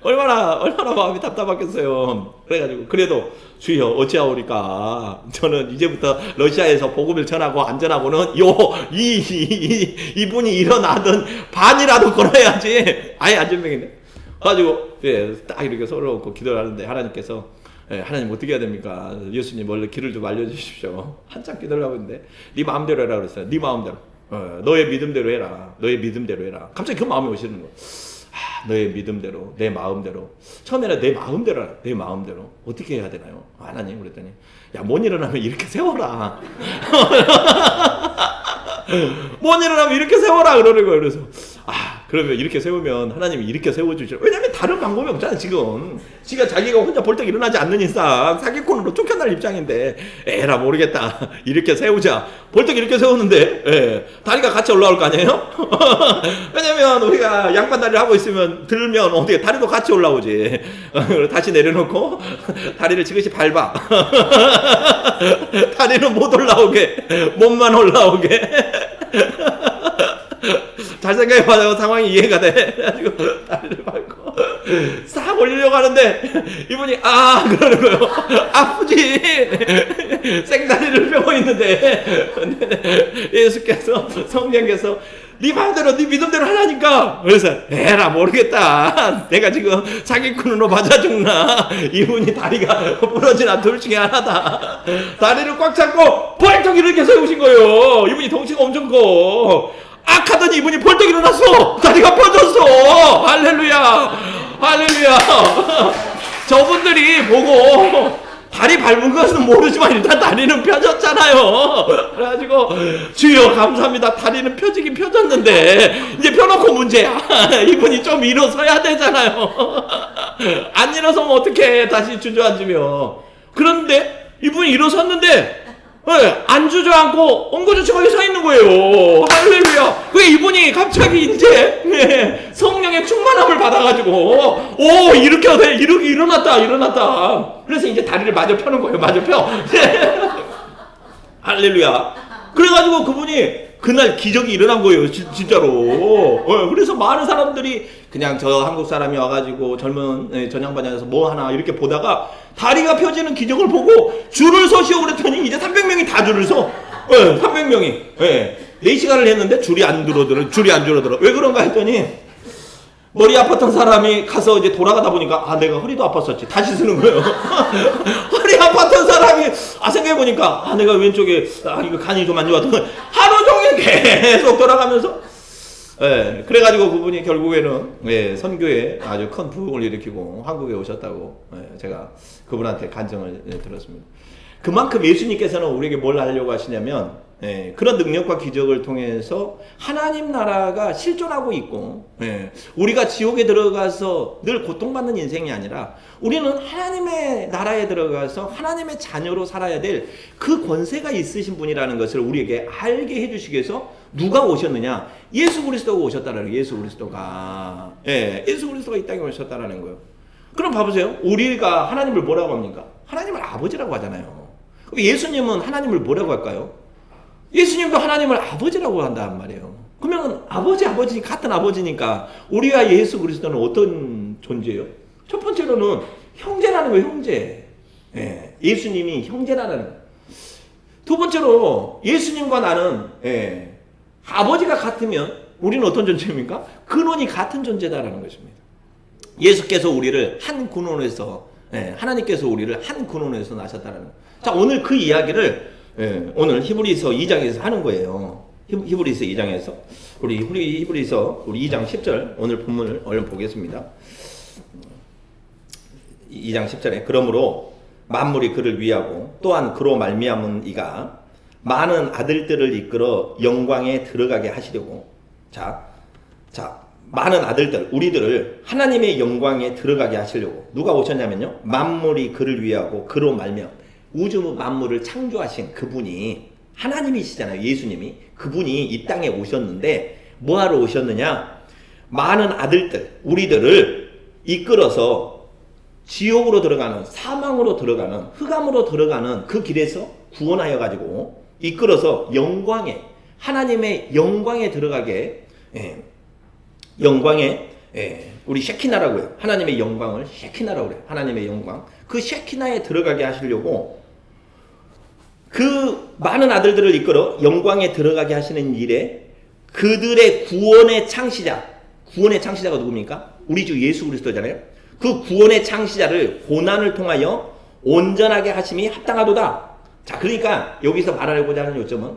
얼마나 마음이 답답했겠어요. 그래가지고 그래도 주여 어찌하오리까, 저는 이제부터 러시아에서 복음을 전하고 안전하고는 이분이 일어나던 반이라도 걸어야지. 아예 안전병인데. 가지고 딱 이렇게 손을 얹고 기도를 하는데 하나님께서, 하나님 어떻게 해야 됩니까? 예수님 원래 길을 좀 알려주십시오. 한참 기도를 하고 있는데 네 마음대로 해라 그랬어요. 네 마음대로. 너의 믿음대로 해라. 너의 믿음대로 해라. 갑자기 그 마음이 오시는 거예요. 너의 믿음대로, 내 마음대로. 처음에는 내 마음대로 하라. 내 마음대로. 어떻게 해야 되나요? 하나님, 그랬더니, 야, 못 일어나면 이렇게 세워라. 못 일어나면 이렇게 세워라 그러는 거예요. 그래서 그러면 이렇게 세우면 하나님이 이렇게 세워주시죠. 왜냐면 다른 방법이 없잖아요. 지금 자기가 혼자 벌떡 일어나지 않는 이상 사기꾼으로 쫓겨날 입장인데, 에라 모르겠다, 이렇게 세우자. 벌떡 이렇게 세우는데 다리가 같이 올라올 거 아니에요? 왜냐면 우리가 양반 다리를 하고 있으면 들면 어떻게 다리도 같이 올라오지. 다시 내려놓고 다리를 지그시 밟아. 다리는 못 올라오게, 몸만 올라오게. 잘 생각해봐요. 상황이 이해가 돼. 그래가지고 다리를 밟고 싹 올리려고 하는데 이분이 그러는 거예요. 아프지. 생다리를 펴고 있는데 예수께서, 성령께서 네 마음대로, 네 믿음대로 하라니까. 그래서 에라 모르겠다, 내가 지금 사기꾼으로 맞아 죽나. 이분이 다리가 부러지나 둘 중에 하나다. 다리를 꽉 잡고 벌떡 이렇게 세우신 거예요. 이분이 덩치가 엄청 커. 하더니 이분이 벌떡 일어났어. 다리가 펴졌어. 할렐루야, 할렐루야. 저분들이 보고 다리 밟은 것은 모르지만 일단 다리는 펴졌잖아요. 그래가지고 주여 감사합니다. 다리는 펴지긴 펴졌는데 이제 펴놓고 문제야. 이분이 좀 일어서야 되잖아요. 안 일어서면 어떻게 다시 주저앉으며. 그런데 이분이 일어섰는데 안 주저앉고 엉거주춤하게 서 있는 거예요. 할렐루야. 그게 이분이 갑자기 이제 성령의 충만함을 받아가지고 이렇게 돼. 이렇게 일어났다. 그래서 이제 다리를 마저 펴는 거예요. 마저 펴. 할렐루야. 그래가지고 그분이 그날 기적이 일어난 거예요. 진짜로. 그래서 많은 사람들이 그냥 저 한국 사람이 와가지고 젊은 전향반장에서 뭐 하나 이렇게 보다가 다리가 펴지는 기적을 보고 줄을 서시오 그랬더니 이제 300명이 다 줄을 서. 300명이. 4시간을 했는데 줄이 안 줄어들어. 왜 그런가 했더니 머리 아팠던 사람이 가서 이제 돌아가다 보니까 내가 허리도 아팠었지. 다시 쓰는 거예요. 허리 아팠던 사람이 생각해보니까 내가 왼쪽에 이거 간이 좀 안 좋았던 하루 종일 계속 돌아가면서 그래가지고 그분이 결국에는 선교에 아주 큰 부흥을 일으키고 한국에 오셨다고 제가 그분한테 간증을 들었습니다. 그만큼 예수님께서는 우리에게 뭘 하려고 하시냐면 그런 능력과 기적을 통해서 하나님 나라가 실존하고 있고 우리가 지옥에 들어가서 늘 고통받는 인생이 아니라 우리는 하나님의 나라에 들어가서 하나님의 자녀로 살아야 될 그 권세가 있으신 분이라는 것을 우리에게 알게 해주시기 위해서 누가 오셨느냐? 예수 그리스도가 오셨다라는 거예요. 예수 그리스도가 이 땅에 오셨다라는 거예요. 그럼 봐보세요. 우리가 하나님을 뭐라고 합니까? 하나님을 아버지라고 하잖아요. 그럼 예수님은 하나님을 뭐라고 할까요? 예수님도 하나님을 아버지라고 한단 말이에요. 그러면 아버지 같은 아버지니까 우리와 예수 그리스도는 어떤 존재예요? 첫 번째로는 형제라는 거예요. 형제. 예수님이 형제라는 거예요. 두 번째로 예수님과 나는 아버지가 같으면 우리는 어떤 존재입니까? 근원이 같은 존재다라는 것입니다. 예수께서 우리를 한 근원에서 하나님께서 우리를 한 근원에서 나셨다라는 거예요. 자, 오늘 그 이야기를 오늘 히브리서 2장에서 하는 거예요. 히브리서 2장에서 우리 히브리서 2장 10절 오늘 본문을 얼른 보겠습니다. 2장 10절에 그러므로 만물이 그를 위하고 또한 그로 말미암은 이가 많은 아들들을 이끌어 영광에 들어가게 하시려고 자 많은 아들들 우리들을 하나님의 영광에 들어가게 하시려고 누가 오셨냐면요 만물이 그를 위하고 그로 말미암 우주 만물을 창조하신 그분이 하나님이시잖아요. 예수님이 그분이 이 땅에 오셨는데 뭐하러 오셨느냐 많은 아들들 우리들을 이끌어서 지옥으로 들어가는 사망으로 들어가는 흑암으로 들어가는 그 길에서 구원하여 가지고 이끌어서 영광에 하나님의 영광에 들어가게 영광에 우리 셰키나라고 해요. 하나님의 영광을 셰키나라고 그래요. 하나님의 영광 그 셰키나에 들어가게 하시려고 그 많은 아들들을 이끌어 영광에 들어가게 하시는 일에 그들의 구원의 창시자가 누굽니까? 우리 주 예수 그리스도잖아요. 그 구원의 창시자를 고난을 통하여 온전하게 하심이 합당하도다. 자, 그러니까 여기서 말하려고자 하는 요점은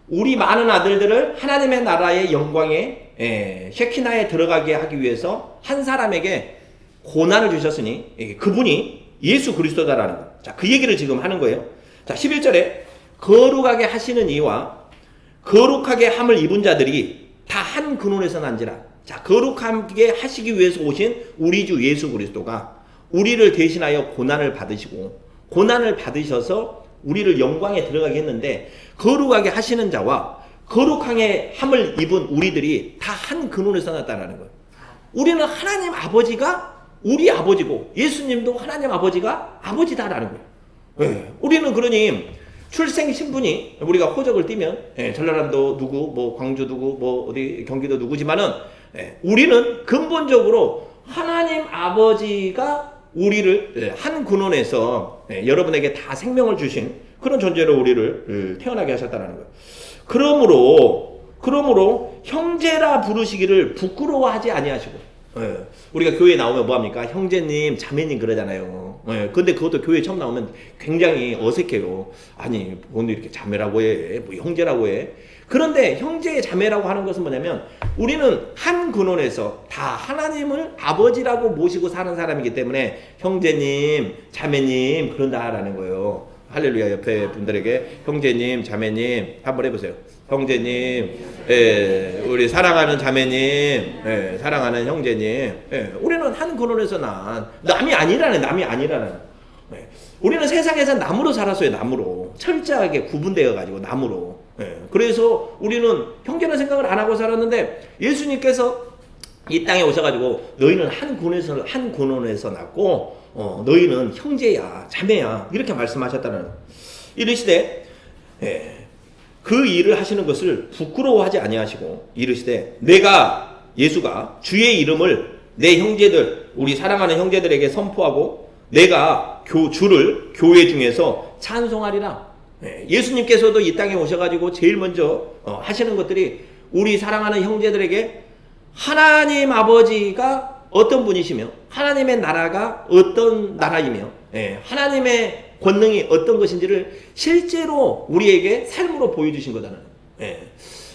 우리 많은 아들들을 하나님의 나라의 영광에 셰키나에 들어가게 하기 위해서 한 사람에게 고난을 주셨으니 그분이 예수 그리스도다라는 거. 자, 그 얘기를 지금 하는 거예요. 자, 11절에 거룩하게 하시는 이와 거룩하게 함을 입은 자들이 다 한 근원에서 난지라. 자, 거룩하게 하시기 위해서 오신 우리 주 예수 그리스도가 우리를 대신하여 고난을 받으시고 고난을 받으셔서 우리를 영광에 들어가게 했는데 거룩하게 하시는 자와 거룩하게 함을 입은 우리들이 다 한 근원에서 났다는 거예요. 우리는 하나님 아버지가 우리 아버지고 예수님도 하나님 아버지가 아버지다라는 거예요. 우리는 그러니 출생 신분이 우리가 호적을 띄면 전라남도 누구 뭐 광주 누구 뭐 어디 경기도 누구지만은 우리는 근본적으로 하나님 아버지가 우리를 한 근원에서 여러분에게 다 생명을 주신 그런 존재로 우리를 태어나게 하셨다는 거예요. 그러므로 형제라 부르시기를 부끄러워하지 아니하시고 우리가 교회에 나오면 뭐합니까? 형제님 자매님 그러잖아요. 근데 그것도 교회에 처음 나오면 굉장히 어색해요. 아니 오늘 이렇게 자매라고 해 뭐 형제라고 해. 그런데 형제 자매라고 하는 것은 뭐냐면 우리는 한 근원에서 다 하나님을 아버지라고 모시고 사는 사람이기 때문에 형제님, 자매님 그런다라는 거예요. 할렐루야. 옆에 분들에게 형제님, 자매님 한번 해보세요. 형제님, 예, 우리 사랑하는 자매님, 예, 사랑하는 형제님, 예, 우리는 한 근원에서 난 남이 아니라는. 예, 우리는 세상에서 남으로 살았어요. 남으로 철저하게 구분되어 가지고 남으로. 예, 그래서 우리는 형제는 생각을 안 하고 살았는데 예수님께서 이 땅에 오셔가지고 너희는 한 근원에서 났고 너희는 형제야, 자매야 이렇게 말씀하셨다는 거예요. 이르시되 그 일을 하시는 것을 부끄러워하지 아니하시고 이르시되 내가 예수가 주의 이름을 내 형제들 우리 사랑하는 형제들에게 선포하고 내가 주를 교회 중에서 찬송하리라. 예수님께서도 이 땅에 오셔가지고 제일 먼저 하시는 것들이 우리 사랑하는 형제들에게 하나님 아버지가 어떤 분이시며 하나님의 나라가 어떤 나라이며 하나님의 권능이 어떤 것인지를 실제로 우리에게 삶으로 보여주신 거잖아요.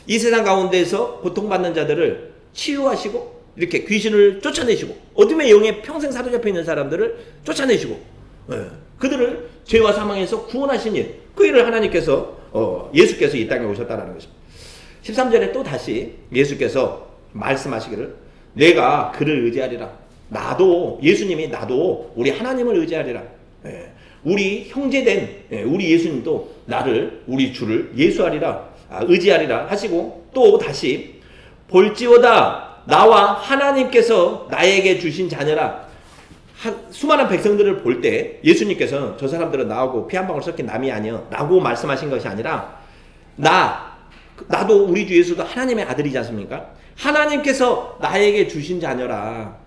이 세상 가운데서 고통받는 자들을 치유하시고 이렇게 귀신을 쫓아내시고 어둠의 영에 평생 사로잡혀 있는 사람들을 쫓아내시고 그들을 죄와 사망에서 구원하신 일, 그 일을 하나님께서 예수께서 이 땅에 오셨다는 것입니다. 13절에 또 다시 예수께서 말씀하시기를 내가 그를 의지하리라. 나도 예수님이 나도 우리 하나님을 의지하리라. 우리 형제된 우리 예수님도 나를 우리 주를 예수하리라 의지하리라 하시고 또 다시 볼지어다 나와 하나님께서 나에게 주신 자녀라. 수많은 백성들을 볼 때 예수님께서는 저 사람들은 나하고 피 한 방울 섞인 남이 아니여 라고 말씀하신 것이 아니라 나도 우리 주 예수도 하나님의 아들이지 않습니까? 하나님께서 나에게 주신 자녀라.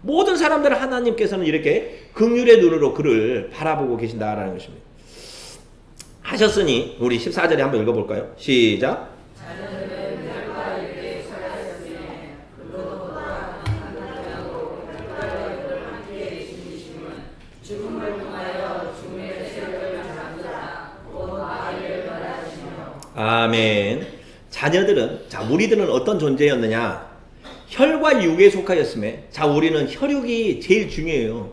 모든 사람들을 하나님께서는 이렇게 긍휼의 눈으로 그를 바라보고 계신다라는 것입니다. 하셨으니 우리 14절에 한번 읽어볼까요? 시작. 아멘. 자녀들은 우리들은 어떤 존재였느냐? 혈과 육에 속하였음에 우리는 혈육이 제일 중요해요.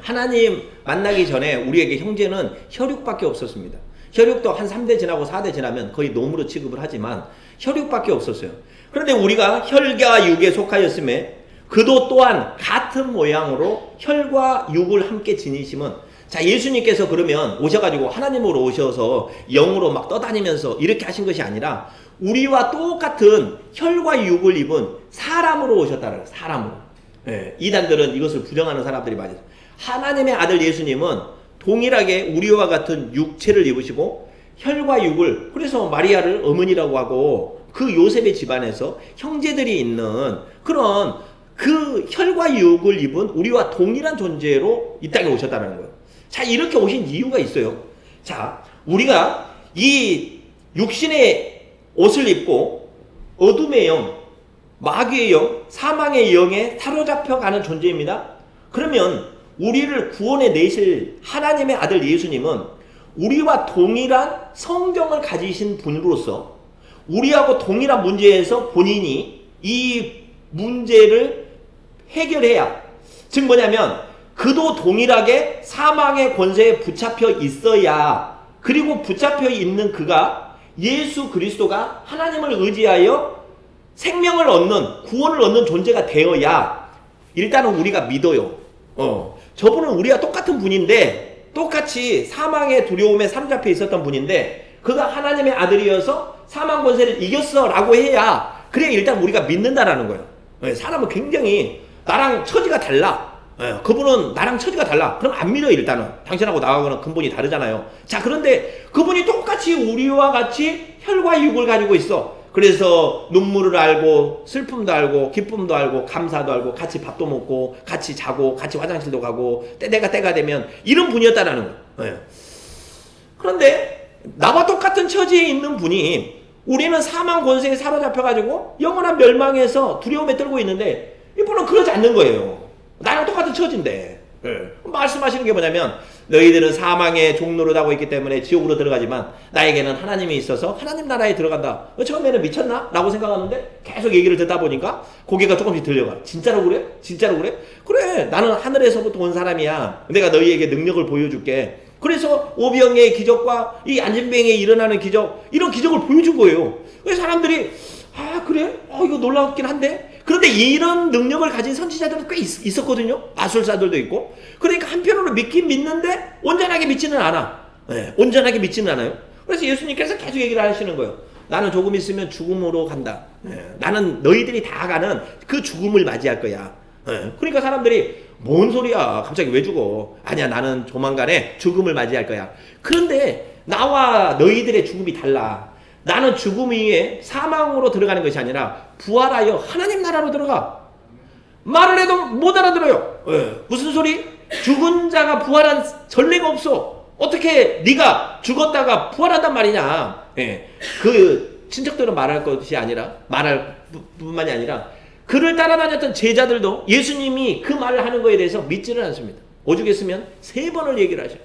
하나님 만나기 전에 우리에게 형제는 혈육밖에 없었습니다. 혈육도 한 3대 지나고 4대 지나면 거의 놈으로 취급을 하지만 혈육밖에 없었어요. 그런데 우리가 혈과 육에 속하였음에 그도 또한 같은 모양으로 혈과 육을 함께 지니심은 예수님께서 그러면 오셔가지고 하나님으로 오셔서 영으로 막 떠다니면서 이렇게 하신 것이 아니라 우리와 똑같은 혈과 육을 입은 사람으로 오셨다는 거예요. 사람으로. 이단들은 이것을 부정하는 사람들이 많아요. 하나님의 아들 예수님은 동일하게 우리와 같은 육체를 입으시고 혈과 육을, 그래서 마리아를 어머니라고 하고 그 요셉의 집안에서 형제들이 있는 그런 그 혈과 육을 입은 우리와 동일한 존재로 이 땅에 오셨다는 거예요. 이렇게 오신 이유가 있어요. 우리가 이 육신의 옷을 입고 어둠의 영, 마귀의 영, 사망의 영에 사로잡혀가는 존재입니다. 그러면 우리를 구원해 내실 하나님의 아들 예수님은 우리와 동일한 성경을 가지신 분으로서 우리하고 동일한 문제에서 본인이 이 문제를 해결해야, 즉 뭐냐면 그도 동일하게 사망의 권세에 붙잡혀 있어야, 그리고 붙잡혀 있는 그가 예수 그리스도가 하나님을 의지하여 생명을 얻는, 구원을 얻는 존재가 되어야 일단은 우리가 믿어요. 저분은 우리가 똑같은 분인데, 똑같이 사망의 두려움에 사로잡혀 있었던 분인데 그가 하나님의 아들이어서 사망 권세를 이겼어 라고 해야, 그래 일단 우리가 믿는다라는 거예요. 사람은 굉장히 나랑 처지가 달라, 그분은 나랑 처지가 달라, 그럼 안 믿어요. 일단은 당신하고 나하고는 근본이 다르잖아요. 그런데 그분이 똑같이 우리와 같이 혈과 육을 가지고 있어. 그래서 눈물을 알고 슬픔도 알고 기쁨도 알고 감사도 알고 같이 밥도 먹고 같이 자고 같이 화장실도 가고 때가 되면 이런 분이었다라는 거예요. 그런데 나와 똑같은 처지에 있는 분이, 우리는 사망 권세에 사로잡혀가지고 영원한 멸망에서 두려움에 떨고 있는데 이분은 그러지 않는 거예요. 나랑 똑같은 처지인데. 말씀하시는 게 뭐냐면 너희들은 사망의 종로로 가고 있기 때문에 지옥으로 들어가지만 나에게는 하나님이 있어서 하나님 나라에 들어간다. 처음에는 미쳤나? 라고 생각하는데 계속 얘기를 듣다 보니까 고개가 조금씩 들려가. 진짜로 그래? 진짜로 그래? 그래, 나는 하늘에서부터 온 사람이야. 내가 너희에게 능력을 보여줄게. 그래서 오병의 기적과 이 안진뱅이에 일어나는 기적, 이런 기적을 보여준 거예요. 그래서 사람들이 아 그래? 이거 놀랍긴 한데? 그런데 이런 능력을 가진 선지자들은 꽤 있었거든요. 마술사들도 있고. 그러니까 한편으로 믿긴 믿는데 온전하게 믿지는 않아. 네, 온전하게 믿지는 않아요. 그래서 예수님께서 계속 얘기를 하시는 거예요. 나는 조금 있으면 죽음으로 간다. 네, 나는 너희들이 다 가는 그 죽음을 맞이할 거야. 네, 그러니까 사람들이 뭔 소리야? 갑자기 왜 죽어? 아니야, 나는 조만간에 죽음을 맞이할 거야. 그런데 나와 너희들의 죽음이 달라. 나는 죽음 위에 사망으로 들어가는 것이 아니라 부활하여 하나님 나라로 들어가. 말을 해도 못 알아들어요. 무슨 소리? 죽은 자가 부활한 전례가 없어. 어떻게 네가 죽었다가 부활한단 말이냐. 그 친척들은 말할 것이 아니라, 말할 뿐만이 아니라 그를 따라다녔던 제자들도 예수님이 그 말을 하는 거에 대해서 믿지는 않습니다. 오죽했으면 3번을 얘기를 하셔요.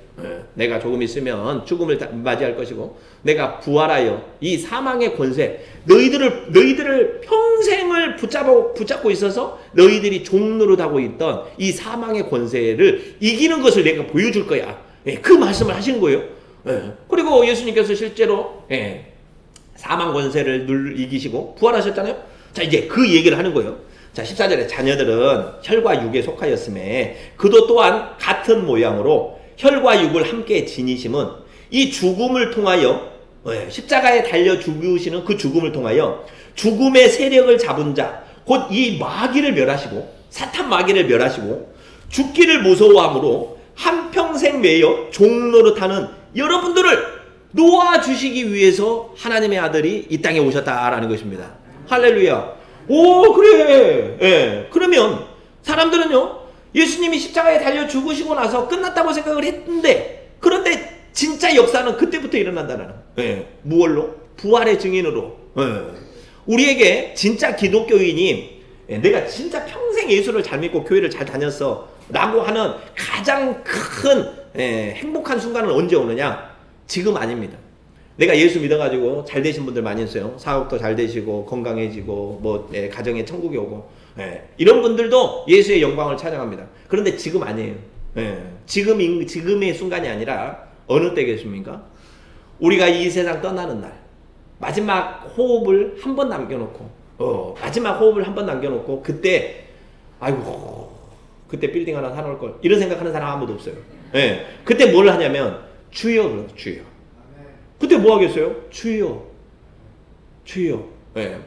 내가 조금 있으면 죽음을 맞이할 것이고 내가 부활하여 이 사망의 권세, 너희들을 평생을 붙잡고 있어서 너희들이 종노릇하고 있던 이 사망의 권세를 이기는 것을 내가 보여줄 거야. 그 말씀을 하신 거예요. 그리고 예수님께서 실제로 사망 권세를 이기시고 부활하셨잖아요. 자, 이제 그 얘기를 하는 거예요. 자, 14절에 자녀들은 혈과 육에 속하였음에 그도 또한 같은 모양으로 혈과 육을 함께 지니심은 이 죽음을 통하여, 십자가에 달려 죽으시는 그 죽음을 통하여 죽음의 세력을 잡은 자, 곧 이 마귀를 멸하시고 사탄 마귀를 멸하시고 죽기를 무서워함으로 한평생 매여 종노릇하는 여러분들을 놓아주시기 위해서 하나님의 아들이 이 땅에 오셨다라는 것입니다. 할렐루야. 오, 그래. 그러면 사람들은요, 예수님이 십자가에 달려 죽으시고 나서 끝났다고 생각을 했는데, 그런데 진짜 역사는 그때부터 일어난다는. 무얼로? 부활의 증인으로. 우리에게 진짜 기독교인이 내가 진짜 평생 예수를 잘 믿고 교회를 잘 다녔어 라고 하는 가장 큰 행복한 순간은 언제 오느냐? 지금 아닙니다. 내가 예수 믿어가지고 잘 되신 분들 많이 있어요. 사업도 잘 되시고 건강해지고 가정에 천국이 오고 이런 분들도 예수의 영광을 찬양합니다. 그런데 지금 아니에요. 지금의 순간이 아니라 어느 때겠습니까? 우리가 이 세상 떠나는 날, 마지막 호흡을 한 번 남겨놓고 그때 아이고 그때 빌딩 하나 사놓을 걸, 이런 생각하는 사람 아무도 없어요. 그때 뭘 하냐면 주여 그래요. 주여. 그때 뭐 하겠어요? 주여.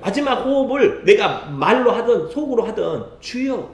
마지막 호흡을 내가 말로 하든 속으로 하든 주여.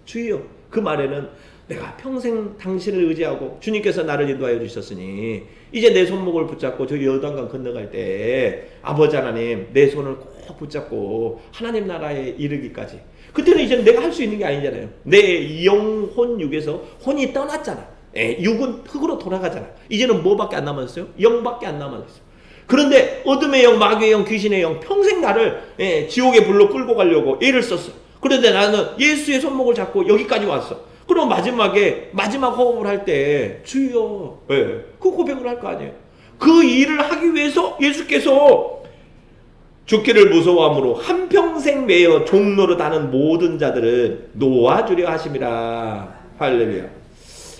주여. 그 말에는 내가 평생 당신을 의지하고 주님께서 나를 인도하여 주셨으니 이제 내 손목을 붙잡고 저 요단강 건너갈 때 아버지 하나님 내 손을 꼭 붙잡고 하나님 나라에 이르기까지. 그때는 이제 내가 할 수 있는 게 아니잖아요. 내 영혼 육에서 혼이 떠났잖아. 육은 흙으로 돌아가잖아. 이제는 뭐밖에 안 남았어요? 영밖에 안 남았어요. 그런데 어둠의 영, 마귀의 영, 귀신의 영 평생 나를 지옥의 불로 끌고 가려고 애를 썼어. 그런데 나는 예수의 손목을 잡고 여기까지 왔어. 그럼 마지막 호흡을 할 때 주여, 그 고백을 할 거 아니에요. 그 일을 하기 위해서 예수께서 죽기를 무서워함으로 한평생 매여 종노릇하는 모든 자들을 놓아주려 하심이라. 할렐루야.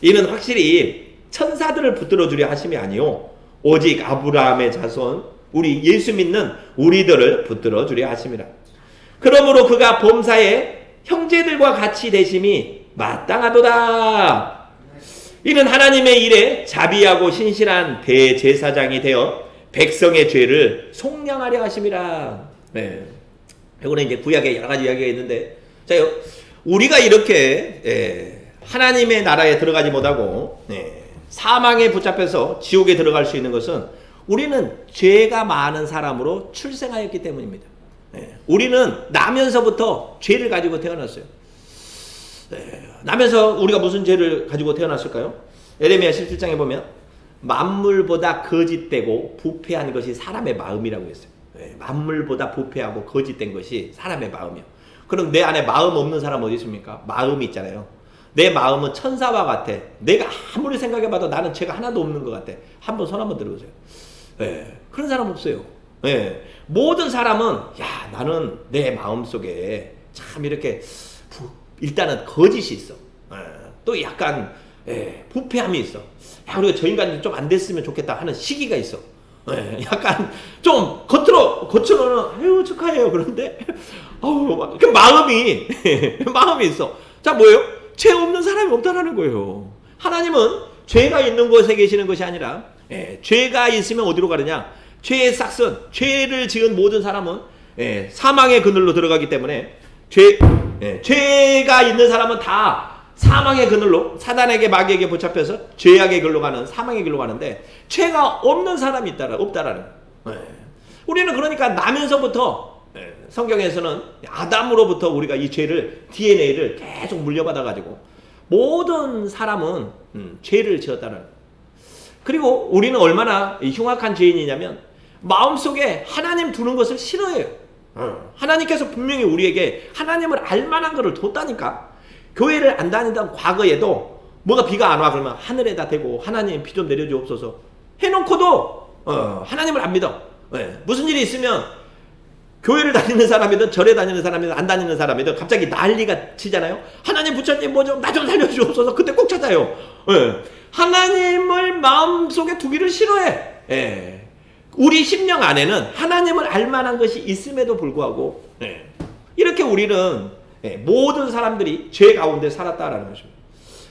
이는 확실히 천사들을 붙들어 주려 하심이 아니요 오직 아브라함의 자손 우리 예수 믿는 우리들을 붙들어 주려 하심이라. 그러므로 그가 범사에 형제들과 같이 되심이 마땅하도다. 이는 하나님의 일에 자비하고 신실한 대제사장이 되어 백성의 죄를 속량하려 하심이라. 이거는 이제 구약에 여러 가지 이야기가 있는데, 자, 우리가 이렇게 하나님의 나라에 들어가지 못하고 사망에 붙잡혀서 지옥에 들어갈 수 있는 것은 우리는 죄가 많은 사람으로 출생하였기 때문입니다. 우리는 나면서부터 죄를 가지고 태어났어요. 나면서 우리가 무슨 죄를 가지고 태어났을까요? 예레미야 17장에 보면 만물보다 거짓되고 부패한 것이 사람의 마음이라고 했어요. 만물보다 부패하고 거짓된 것이 사람의 마음이요. 그럼 내 안에 마음 없는 사람 어디 있습니까? 마음이 있잖아요. 내 마음은 천사와 같아. 내가 아무리 생각해봐도 나는 죄가 하나도 없는 것 같아. 한번 손 한번 들어보세요. 예, 그런 사람 없어요. 예, 모든 사람은 야, 나는 내 마음속에 참 이렇게 일단은 거짓이 있어. 예, 또 약간 부패함이 있어. 야, 우리가 저 인간이 좀 안 됐으면 좋겠다 하는 시기가 있어. 예, 약간 좀 겉으로는 아유 축하해요. 그런데 그 마음이 마음이 있어. 자, 뭐예요? 죄 없는 사람이 없다라는 거예요. 하나님은 죄가 있는 곳에 계시는 것이 아니라 죄가 있으면 어디로 가느냐? 죄의 싹슨, 죄를 지은 모든 사람은 사망의 그늘로 들어가기 때문에 죄가 있는 사람은 다 사망의 그늘로 사단에게 마귀에게 붙잡혀서 죄악의 길로 가는 사망의 길로 가는데 죄가 없는 사람이 없다라는 거예요. 우리는 그러니까 나면서부터 성경에서는 아담으로부터 우리가 이 죄를 DNA를 계속 물려받아 가지고 모든 사람은 죄를 지었다는 거예요. 그리고 우리는 얼마나 흉악한 죄인이냐면 마음속에 하나님 두는 것을 싫어해요. 하나님께서 분명히 우리에게 하나님을 알만한 것을 뒀다니까. 교회를 안 다니던 과거에도 뭐가 비가 안 와 그러면 하늘에다 대고 하나님 비 좀 내려주옵소서 해놓고도 하나님을 안 믿어. 무슨 일이 있으면 교회를 다니는 사람이든 절에 다니는 사람이든 안 다니는 사람이든 갑자기 난리가 치잖아요. 하나님 부처님 뭐 좀 나 좀 살려주옵소서. 그때 꼭 찾아요. 하나님을 마음속에 두기를 싫어해. 우리 심령 안에는 하나님을 알만한 것이 있음에도 불구하고 이렇게 우리는 모든 사람들이 죄 가운데 살았다라는 것입니다.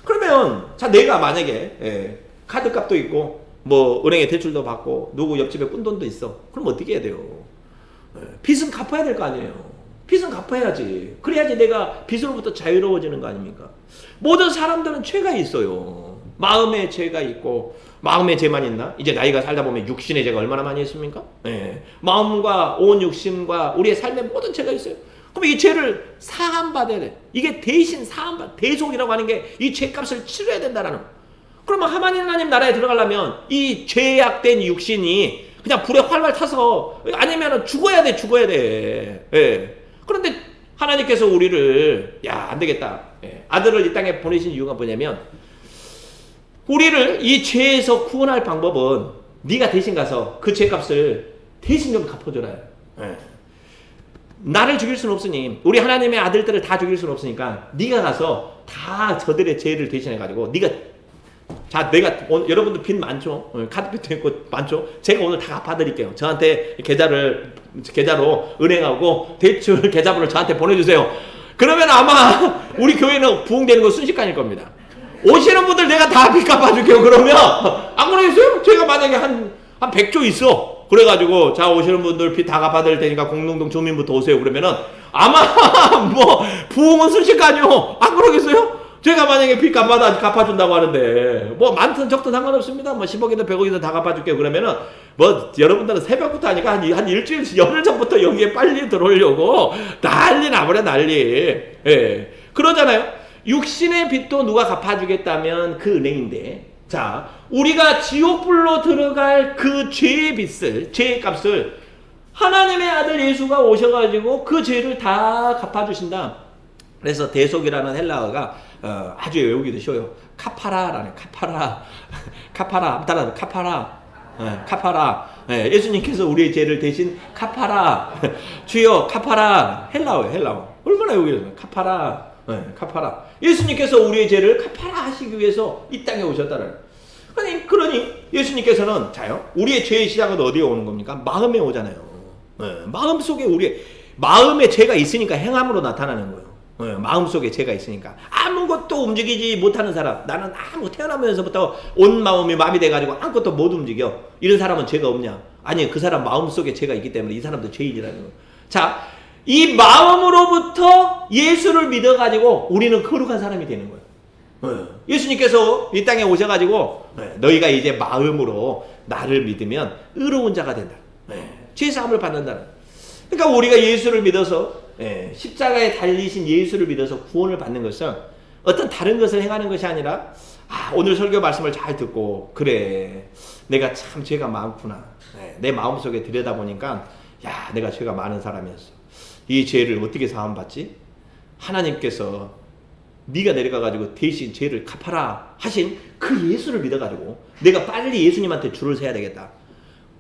그러면 자, 내가 만약에 카드값도 있고 뭐 은행에 대출도 받고 누구 옆집에 꾼돈도 있어. 그럼 어떻게 해야 돼요? 빚은 갚아야 될 거 아니에요. 빚은 갚아야지. 그래야지 내가 빚으로부터 자유로워지는 거 아닙니까? 모든 사람들은 죄가 있어요. 마음에 죄가 있고 마음에 죄만 있나? 이제 나이가 살다 보면 육신의 죄가 얼마나 많이 있습니까? 마음과 온 육신과 우리의 삶에 모든 죄가 있어요. 그럼 이 죄를 사함받아야 돼. 이게 대신 대속이라고 하는 게 이 죄값을 치러야 된다라는 거예요. 그러면 하나님 나라에 들어가려면 이 죄악된 육신이 그냥 불에 활활 타서 아니면 죽어야 돼. 그런데 하나님께서 우리를 안 되겠다. 아들을 이 땅에 보내신 이유가 뭐냐면 우리를 이 죄에서 구원할 방법은 네가 대신 가서 그 죄값을 대신 좀 갚아줘라. 나를 죽일 수는 없으니 우리 하나님의 아들들을 다 죽일 수는 없으니까 네가 가서 다 저들의 죄를 대신해가지고 네가 자 내가 오늘 여러분들 빚 많죠? 카드빚도 있고 많죠? 제가 오늘 다 갚아드릴게요. 저한테 계좌로 은행하고 대출 계좌번호 저한테 보내주세요. 그러면 아마 우리 교회는 부흥되는 거 순식간일 겁니다. 오시는 분들 내가 다 빚 갚아줄게요. 그러면 안 그러겠어요? 제가 만약에 한 100조 있어. 그래가지고 자 오시는 분들 빚 다 갚아드릴 테니까 공릉동 주민부터 오세요. 그러면은 아마 뭐 부흥은 순식간이요. 안 그러겠어요? 제가 만약에 빚 갚아준다고 하는데 뭐 많든 적든 상관없습니다. 뭐 10억이든 100억이든 다 갚아줄게요. 그러면은 뭐 여러분들은 새벽부터 하니까 한 일주일 열흘 전부터 여기에 빨리 들어오려고 난리 나버려 난리. 그러잖아요. 육신의 빚도 누가 갚아주겠다면 그 은행인데 자 우리가 지옥불로 들어갈 그 죄의 빚을 죄의 값을 하나님의 아들 예수가 오셔가지고 그 죄를 다 갚아주신다. 그래서 대속이라는 헬라어가 아주 외우기도 쉬워요. 카파라라는 카파라 따라 카파라. 예수님께서 우리의 죄를 대신 카파라 주여 카파라 헬라어 얼마나 외우기도 쉬워요. 카파라. 예수님께서 우리의 죄를 카파라 하시기 위해서 이 땅에 오셨다는. 그러니 예수님께서는 자요. 우리의 죄의 시작은 어디에 오는 겁니까? 마음에 오잖아요. 마음 속에 우리의 마음에 죄가 있으니까 행함으로 나타나는 거예요. 마음속에 죄가 있으니까 아무것도 움직이지 못하는 사람 나는 태어나면서부터 온 마음이 마비 돼가지고 아무것도 못 움직여 이런 사람은 죄가 없냐? 아니 그 사람 마음속에 죄가 있기 때문에 이 사람도 죄인이라는 거예요. 자, 이 마음으로부터 예수를 믿어가지고 우리는 거룩한 사람이 되는 거예요. 예수님께서 이 땅에 오셔가지고 너희가 이제 마음으로 나를 믿으면 의로운 자가 된다. 죄사함을 받는다. 그러니까 우리가 예수를 믿어서 십자가에 달리신 예수를 믿어서 구원을 받는 것은 어떤 다른 것을 행하는 것이 아니라 오늘 설교 말씀을 잘 듣고 그래 내가 참 죄가 많구나. 내 마음속에 들여다보니까 내가 죄가 많은 사람이었어. 이 죄를 어떻게 사함받지? 하나님께서 네가 내려가가지고 대신 죄를 갚아라 하신 그 예수를 믿어가지고 내가 빨리 예수님한테 줄을 서야 되겠다.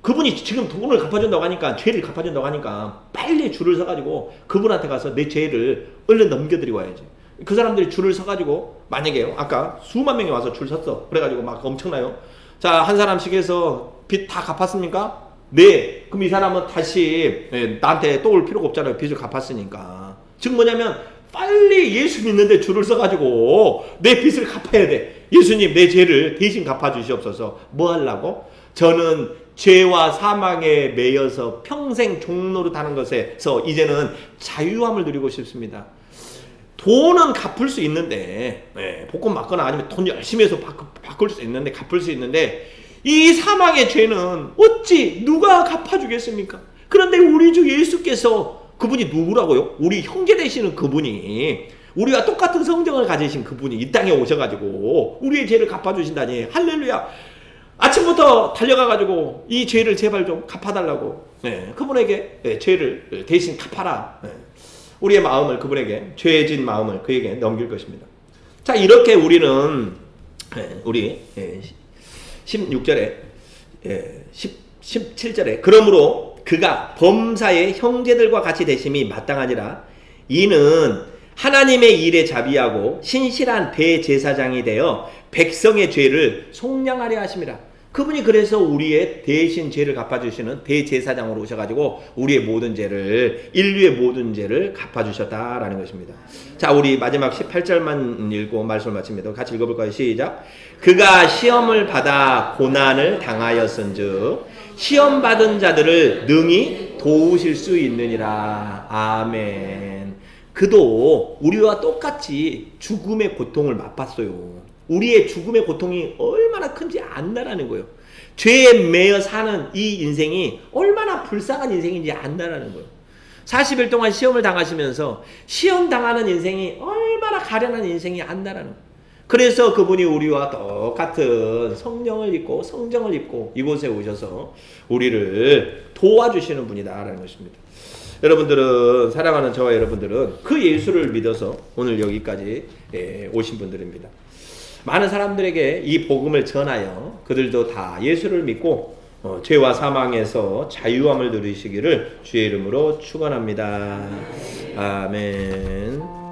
그분이 지금 돈을 갚아준다고 하니까, 죄를 갚아준다고 하니까 빨리 줄을 서가지고 그분한테 가서 내 죄를 얼른 넘겨드리고 와야지. 그 사람들이 줄을 서가지고, 만약에요, 아까 수만 명이 와서 줄 섰어. 그래가지고 막 엄청나요. 자, 한 사람씩 해서 빚 다 갚았습니까? 네. 그럼 이 사람은 다시 나한테 또 올 필요가 없잖아요. 빚을 갚았으니까. 즉 뭐냐면 빨리 예수 믿는데 줄을 서가지고 내 빚을 갚아야 돼. 예수님, 내 죄를 대신 갚아주시옵소서. 뭐 하려고? 저는 죄와 사망에 매여서 평생 종노릇하는 것에서 이제는 자유함을 누리고 싶습니다. 돈은 갚을 수 있는데, 복권 맞거나 아니면 돈 열심히 해서 바꿀 수 있는데, 갚을 수 있는데, 이 사망의 죄는 어찌 누가 갚아주겠습니까? 그런데 우리 주 예수께서, 그분이 누구라고요? 우리 형제 되시는 그분이, 우리와 똑같은 성정을 가지신 그분이 이 땅에 오셔가지고 우리의 죄를 갚아주신다니. 할렐루야. 아침부터 달려가가지고 이 죄를 제발 좀 갚아달라고, 그분에게 죄를 대신 갚아라. 우리의 마음을 그분에게, 죄진 마음을 그에게 넘길 것입니다. 자, 이렇게 우리는 우리 16절에 17절에 그러므로 그가 범사의 형제들과 같이 되심이 마땅하니라. 이는 하나님의 일에 자비하고 신실한 대제사장이 되어 백성의 죄를 속량하려 하심이라. 그분이 그래서 우리의 대신 죄를 갚아주시는 대제사장으로 오셔가지고 우리의 모든 죄를, 인류의 모든 죄를 갚아주셨다라는 것입니다. 자, 우리 마지막 18절만 읽고 말씀을 마칩니다. 같이 읽어볼까요? 시작. 그가 시험을 받아 고난을 당하였은즉 시험 받은 자들을 능히 도우실 수 있느니라. 아멘. 그도 우리와 똑같이 죽음의 고통을 맛봤어요. 우리의 죽음의 고통이 얼마나 큰지 안다라는 거예요. 죄에 매여 사는 이 인생이 얼마나 불쌍한 인생인지 안다라는 거예요. 40일 동안 시험을 당하시면서 시험 당하는 인생이 얼마나 가련한 인생이 안다라는 거예요. 그래서 그분이 우리와 똑같은 성령을 입고 성정을 입고 이곳에 오셔서 우리를 도와주시는 분이다라는 것입니다. 여러분들은, 사랑하는 저와 여러분들은 그 예수를 믿어서 오늘 여기까지 오신 분들입니다. 많은 사람들에게 이 복음을 전하여 그들도 다 예수를 믿고 죄와 사망에서 자유함을 누리시기를 주의 이름으로 축원합니다. 아멘.